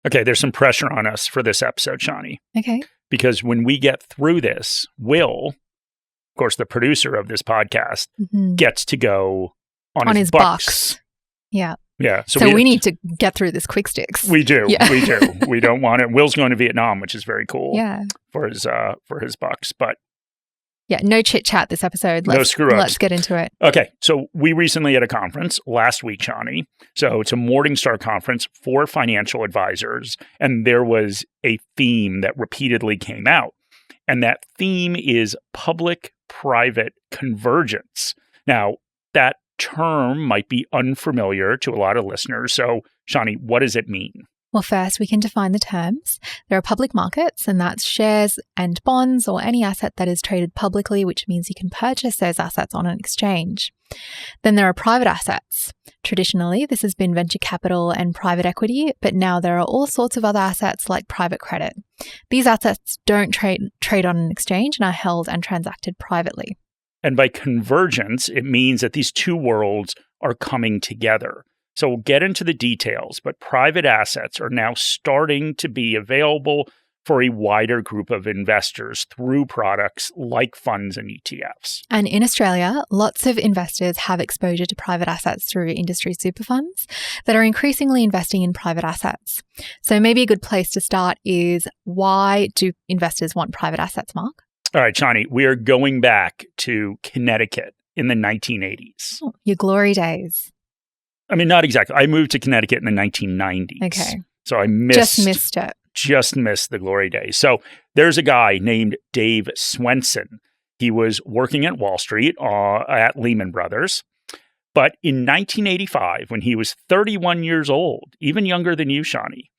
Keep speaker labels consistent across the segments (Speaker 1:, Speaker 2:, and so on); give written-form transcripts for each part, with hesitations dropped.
Speaker 1: Okay, there's some pressure on us for this episode, Shani.
Speaker 2: Okay.
Speaker 1: Because when we get through this, Will, of course, the producer of this podcast, gets to go on his bucks.
Speaker 2: Yeah.
Speaker 1: Yeah.
Speaker 2: So we need to get through this quick sticks.
Speaker 1: We do.
Speaker 2: Yeah.
Speaker 1: We do. We don't want it. Will's going to Vietnam, which is very cool.
Speaker 2: Yeah.
Speaker 1: For his bucks. But
Speaker 2: yeah, no chit chat this episode.
Speaker 1: No screw-ups.
Speaker 2: Let's get into it.
Speaker 1: Okay. So we recently had a conference last week, Shani. So it's a Morningstar conference for financial advisors. And there was a theme that repeatedly came out. And that theme is public-private convergence. Now, that term might be unfamiliar to a lot of listeners. So, Shani, what does it mean?
Speaker 2: Well, first, we can define the terms. There are public markets, and that's shares and bonds or any asset that is traded publicly, which means you can purchase those assets on an exchange. Then there are private assets. Traditionally, this has been venture capital and private equity, but now there are all sorts of other assets like private credit. These assets don't trade on an exchange and are held and transacted privately.
Speaker 1: And by convergence, it means that these two worlds are coming together. So we'll get into the details, but private assets are now starting to be available for a wider group of investors through products like funds and ETFs.
Speaker 2: And in Australia, lots of investors have exposure to private assets through industry super funds that are increasingly investing in private assets. So maybe a good place to start is, why do investors want private assets, Mark?
Speaker 1: All right, Shani, we are going back to Connecticut in the 1980s.
Speaker 2: Oh, your glory days.
Speaker 1: I mean, not exactly. I moved to Connecticut in the 1990s.
Speaker 2: Okay.
Speaker 1: So I
Speaker 2: just missed it.
Speaker 1: Just missed the glory days. So there's a guy named Dave Swenson. He was working at Wall Street at Lehman Brothers. But in 1985, when he was 31 years old, even younger than you, Shani,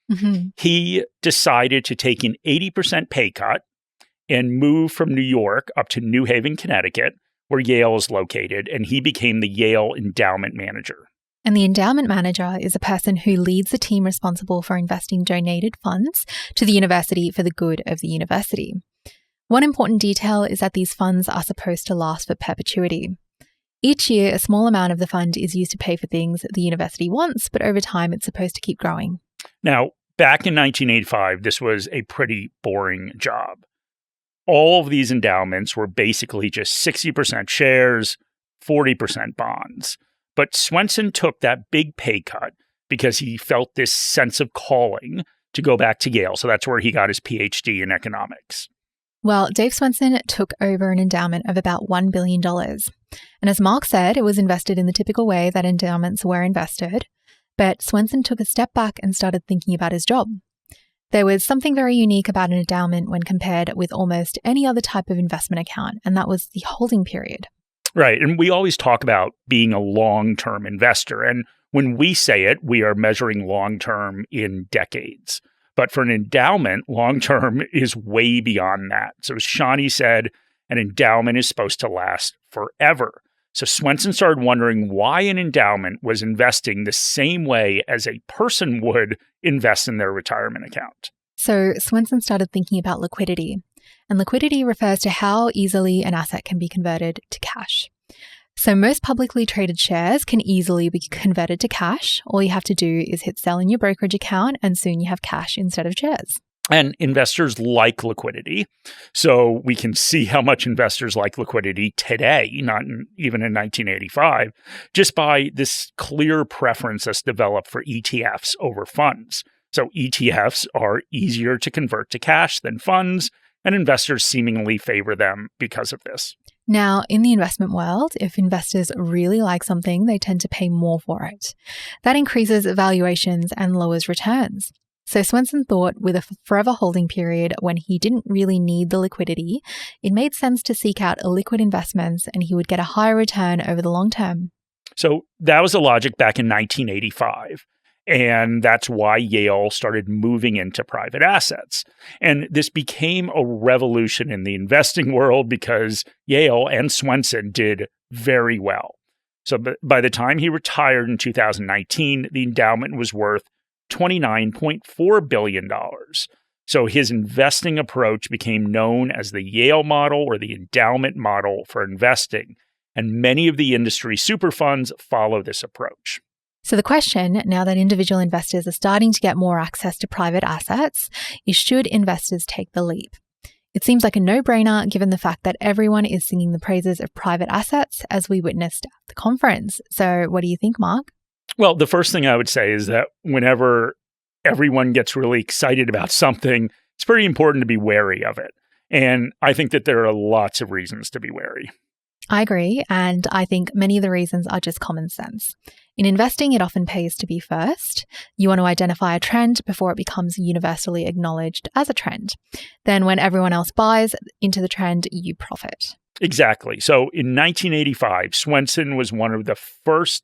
Speaker 1: he decided to take an 80% pay cut and move from New York up to New Haven, Connecticut, where Yale is located, and he became the Yale endowment manager.
Speaker 2: And the endowment manager is a person who leads the team responsible for investing donated funds to the university for the good of the university. One important detail is that these funds are supposed to last for perpetuity. Each year, a small amount of the fund is used to pay for things the university wants, but over time, it's supposed to keep growing.
Speaker 1: Now, back in 1985, this was a pretty boring job. All of these endowments were basically just 60% shares, 40% bonds. But Swenson took that big pay cut because he felt this sense of calling to go back to Yale. So that's where he got his PhD in economics.
Speaker 2: Well, Dave Swenson took over an endowment of about $1 billion. And as Mark said, it was invested in the typical way that endowments were invested. But Swenson took a step back and started thinking about his job. There was something very unique about an endowment when compared with almost any other type of investment account, and that was the holding period.
Speaker 1: Right. And we always talk about being a long-term investor. And when we say it, we are measuring long-term in decades. But for an endowment, long-term is way beyond that. So as Shani said, an endowment is supposed to last forever. So Swenson started wondering why an endowment was investing the same way as a person would invest in their retirement account.
Speaker 2: So Swenson started thinking about liquidity. And liquidity refers to how easily an asset can be converted to cash. So most publicly traded shares can easily be converted to cash. All you have to do is hit sell in your brokerage account, and soon you have cash instead of shares.
Speaker 1: And investors like liquidity. So we can see how much investors like liquidity today, even in 1985, just by this clear preference that's developed for ETFs over funds. So ETFs are easier to convert to cash than funds, and investors seemingly favor them because of this.
Speaker 2: Now, in the investment world, if investors really like something, they tend to pay more for it. That increases valuations and lowers returns. So Swenson thought with a forever holding period when he didn't really need the liquidity, it made sense to seek out illiquid investments and he would get a higher return over the long term.
Speaker 1: So that was the logic back in 1985. And that's why Yale started moving into private assets. And this became a revolution in the investing world because Yale and Swenson did very well. So by the time he retired in 2019, the endowment was worth $29.4 billion. So his investing approach became known as the Yale model or the endowment model for investing. And many of the industry super funds follow this approach.
Speaker 2: So the question, now that individual investors are starting to get more access to private assets, is should investors take the leap? It seems like a no-brainer given the fact that everyone is singing the praises of private assets as we witnessed at the conference. So what do you think, Mark?
Speaker 1: Well, the first thing I would say is that whenever everyone gets really excited about something, it's pretty important to be wary of it. And I think that there are lots of reasons to be wary.
Speaker 2: I agree, and I think many of the reasons are just common sense. In investing, it often pays to be first. You want to identify a trend before it becomes universally acknowledged as a trend. Then when everyone else buys into the trend, you profit.
Speaker 1: Exactly. So in 1985, Swenson was one of the first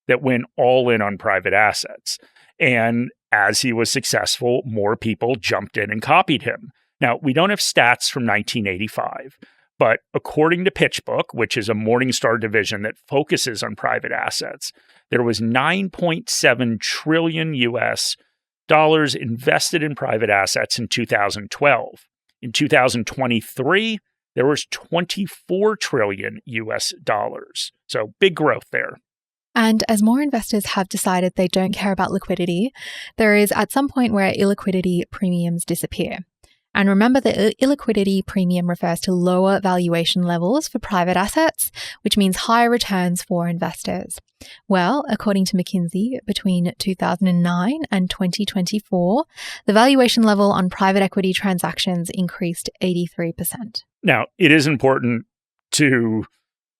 Speaker 1: that went all in on private assets. And as he was successful, more people jumped in and copied him. Now, we don't have stats from 1985. But according to PitchBook, which is a Morningstar division that focuses on private assets, there was $9.7 trillion US dollars invested in private assets in 2012. In 2023, there was 24 trillion US dollars. So big growth there.
Speaker 2: And as more investors have decided they don't care about liquidity, there is at some point where illiquidity premiums disappear. And remember, the illiquidity premium refers to lower valuation levels for private assets, which means higher returns for investors. Well, according to McKinsey, between 2009 and 2024, the valuation level on private equity transactions increased 83%.
Speaker 1: Now, it is important to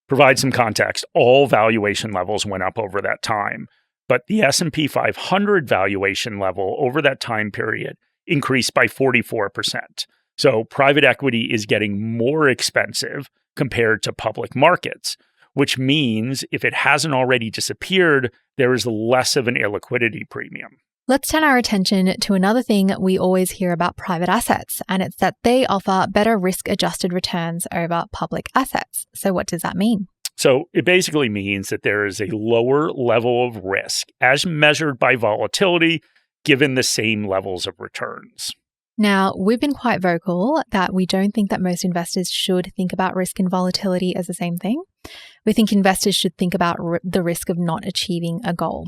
Speaker 1: provide some context. All valuation levels went up over that time, but the S&P 500 valuation level over that time period increased by 44%. So private equity is getting more expensive compared to public markets, which means if it hasn't already disappeared, there is less of an illiquidity premium.
Speaker 2: Let's turn our attention to another thing we always hear about private assets, and it's that they offer better risk-adjusted returns over public assets. So what does that mean?
Speaker 1: So it basically means that there is a lower level of risk as measured by volatility given the same levels of returns.
Speaker 2: Now, we've been quite vocal that we don't think that most investors should think about risk and volatility as the same thing. We think investors should think about the risk of not achieving a goal.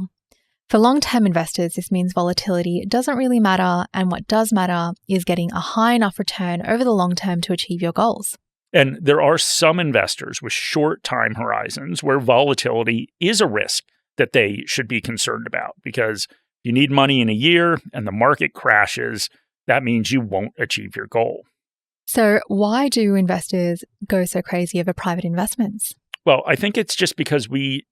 Speaker 2: For long-term investors, this means volatility doesn't really matter, and what does matter is getting a high enough return over the long term to achieve your goals.
Speaker 1: And there are some investors with short time horizons where volatility is a risk that they should be concerned about, because you need money in a year and the market crashes, that means you won't achieve your goal.
Speaker 2: So why do investors go so crazy over private investments?
Speaker 1: Well, I think it's just because we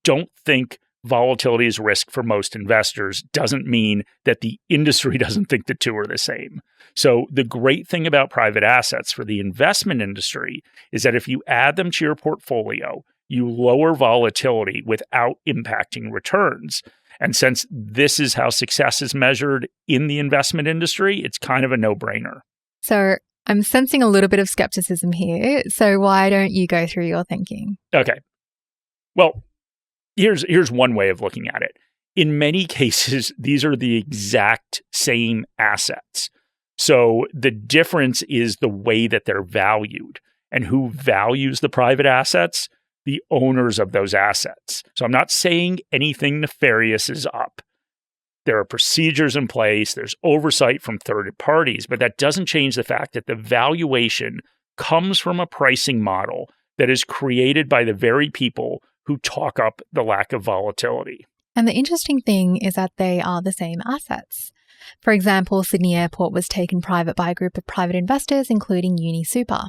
Speaker 1: don't think volatility is risk for most investors doesn't mean that the industry doesn't think the two are the same. So the great thing about private assets for the investment industry is that if you add them to your portfolio, you lower volatility without impacting returns. And since this is how success is measured in the investment industry, it's kind of a no-brainer.
Speaker 2: So I'm sensing a little bit of skepticism here. So why don't you go through your thinking?
Speaker 1: Okay. Well, here's one way of looking at it. In many cases, these are the exact same assets. So the difference is the way that they're valued. And who values the private assets? The owners of those assets. So I'm not saying anything nefarious is up. There are procedures in place. There's oversight from third parties, but that doesn't change the fact that the valuation comes from a pricing model that is created by the very people who talk up the lack of volatility.
Speaker 2: And the interesting thing is that they are the same assets. For example, Sydney Airport was taken private by a group of private investors, including UniSuper.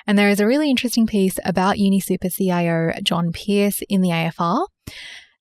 Speaker 2: And there is a really interesting piece about UniSuper CIO John Pearce in the AFR.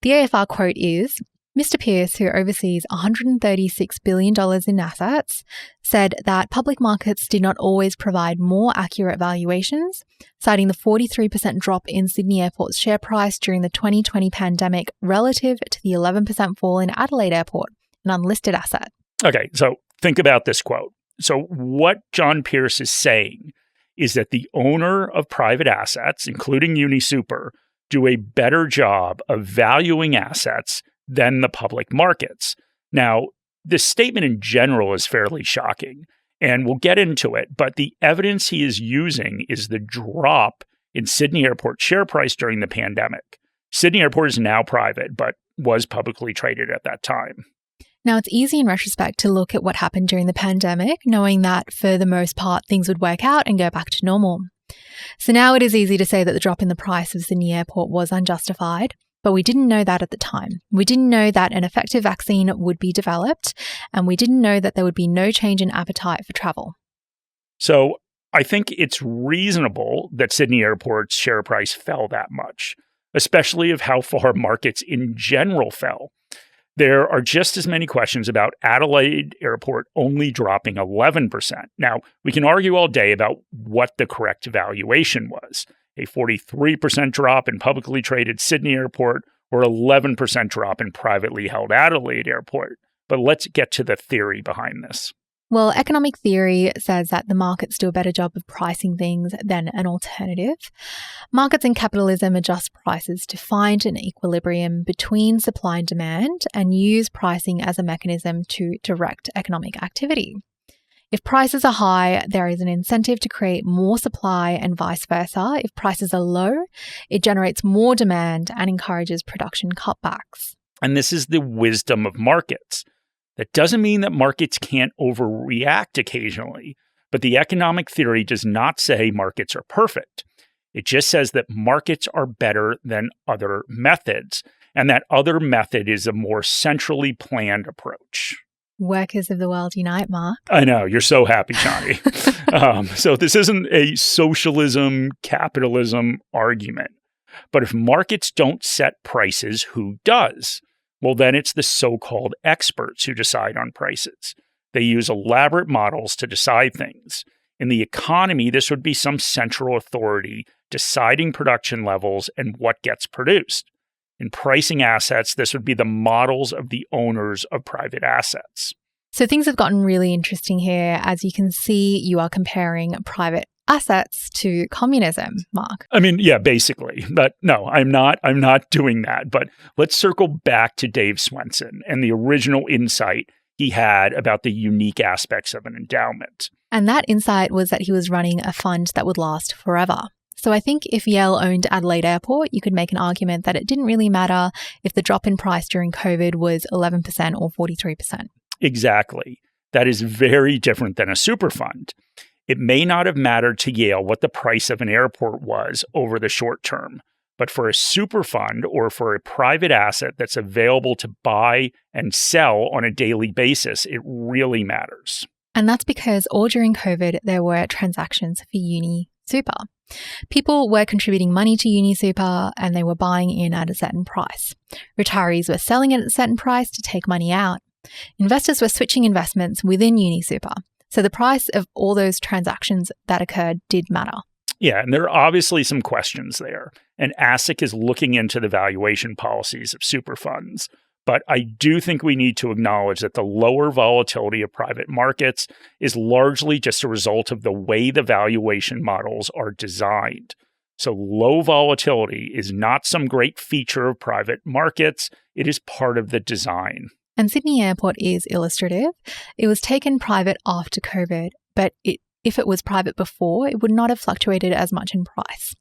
Speaker 2: The AFR quote is, Mr. Pearce, who oversees $136 billion in assets, said that public markets did not always provide more accurate valuations, citing the 43% drop in Sydney Airport's share price during the 2020 pandemic relative to the 11% fall in Adelaide Airport, an unlisted asset.
Speaker 1: Okay, so think about this quote. So what John Pearce is saying is that the owner of private assets, including UniSuper, do a better job of valuing assets than the public markets. Now, this statement in general is fairly shocking, and we'll get into it, but the evidence he is using is the drop in Sydney Airport share price during the pandemic. Sydney Airport is now private, but was publicly traded at that time.
Speaker 2: Now, it's easy in retrospect to look at what happened during the pandemic, knowing that for the most part, things would work out and go back to normal. So now it is easy to say that the drop in the price of Sydney Airport was unjustified, but we didn't know that at the time. We didn't know that an effective vaccine would be developed, and we didn't know that there would be no change in appetite for travel.
Speaker 1: So I think it's reasonable that Sydney Airport's share price fell that much, especially of how far markets in general fell. There are just as many questions about Adelaide Airport only dropping 11%. Now, we can argue all day about what the correct valuation was. A 43% drop in publicly traded Sydney Airport or 11% drop in privately held Adelaide Airport. But let's get to the theory behind this.
Speaker 2: Well, economic theory says that the markets do a better job of pricing things than an alternative. Markets in capitalism adjust prices to find an equilibrium between supply and demand and use pricing as a mechanism to direct economic activity. If prices are high, there is an incentive to create more supply and vice versa. If prices are low, it generates more demand and encourages production cutbacks.
Speaker 1: And this is the wisdom of markets. That doesn't mean that markets can't overreact occasionally, but the economic theory does not say markets are perfect. It just says that markets are better than other methods, and that other method is a more centrally planned approach.
Speaker 2: Workers of the world unite, Mark.
Speaker 1: I know, you're so happy, Shani. So this isn't a socialism, capitalism argument. But if markets don't set prices, who does? Well, then it's the so-called experts who decide on prices. They use elaborate models to decide things. In the economy, this would be some central authority deciding production levels and what gets produced. In pricing assets, this would be the models of the owners of private assets.
Speaker 2: So things have gotten really interesting here. As you can see, you are comparing private assets to communism, Mark.
Speaker 1: I mean, yeah, basically. But no, I'm not doing that. But let's circle back to Dave Swenson and the original insight he had about the unique aspects of an endowment.
Speaker 2: And that insight was that he was running a fund that would last forever. So I think if Yale owned Adelaide Airport, you could make an argument that it didn't really matter if the drop in price during COVID was 11% or 43%.
Speaker 1: Exactly. That is very different than a super fund. It may not have mattered to Yale what the price of an airport was over the short term, but for a super fund or for a private asset that's available to buy and sell on a daily basis, it really matters.
Speaker 2: And that's because all during COVID, there were transactions for Uni Super. People were contributing money to Uni Super and they were buying in at a certain price. Retirees were selling it at a certain price to take money out. Investors were switching investments within Uni Super. So the price of all those transactions that occurred did matter.
Speaker 1: Yeah, and there are obviously some questions there. And ASIC is looking into the valuation policies of super funds. But I do think we need to acknowledge that the lower volatility of private markets is largely just a result of the way the valuation models are designed. So low volatility is not some great feature of private markets. It is part of the design.
Speaker 2: And Sydney Airport is illustrative. It was taken private after COVID, but if it was private before, it would not have fluctuated as much in price.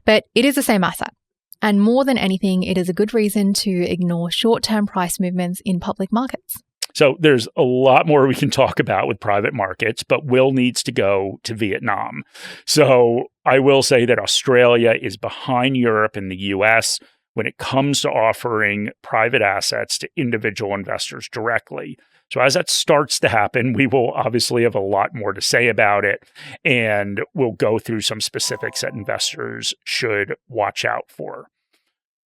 Speaker 2: But it is the same asset. And more than anything, it is a good reason to ignore short-term price movements in public markets.
Speaker 1: So there's a lot more we can talk about with private markets, but Will needs to go to Vietnam. So I will say that Australia is behind Europe and the US when it comes to offering private assets to individual investors directly. So as that starts to happen, we will obviously have a lot more to say about it, and we'll go through some specifics that investors should watch out for.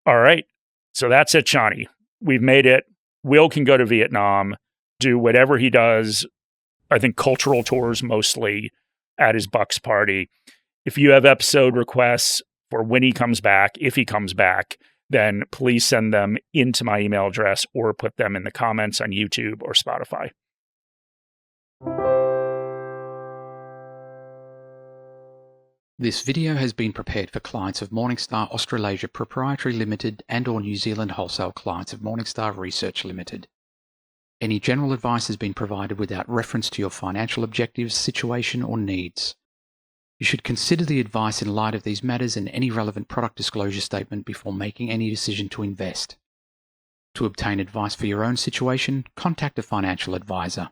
Speaker 1: All right, so that's it, Shani. We've made it. Will can go to Vietnam, do whatever he does, I think cultural tours mostly, at his Bucks party. If you have episode requests for when he comes back, if he comes back, then please send them into my email address or put them in the comments on YouTube or Spotify.
Speaker 3: This video has been prepared for clients of Morningstar Australasia Proprietary Limited and or New Zealand wholesale clients of Morningstar Research Limited. Any general advice has been provided without reference to your financial objectives, situation or needs. You should consider the advice in light of these matters and any relevant product disclosure statement before making any decision to invest. To obtain advice for your own situation, contact a financial advisor.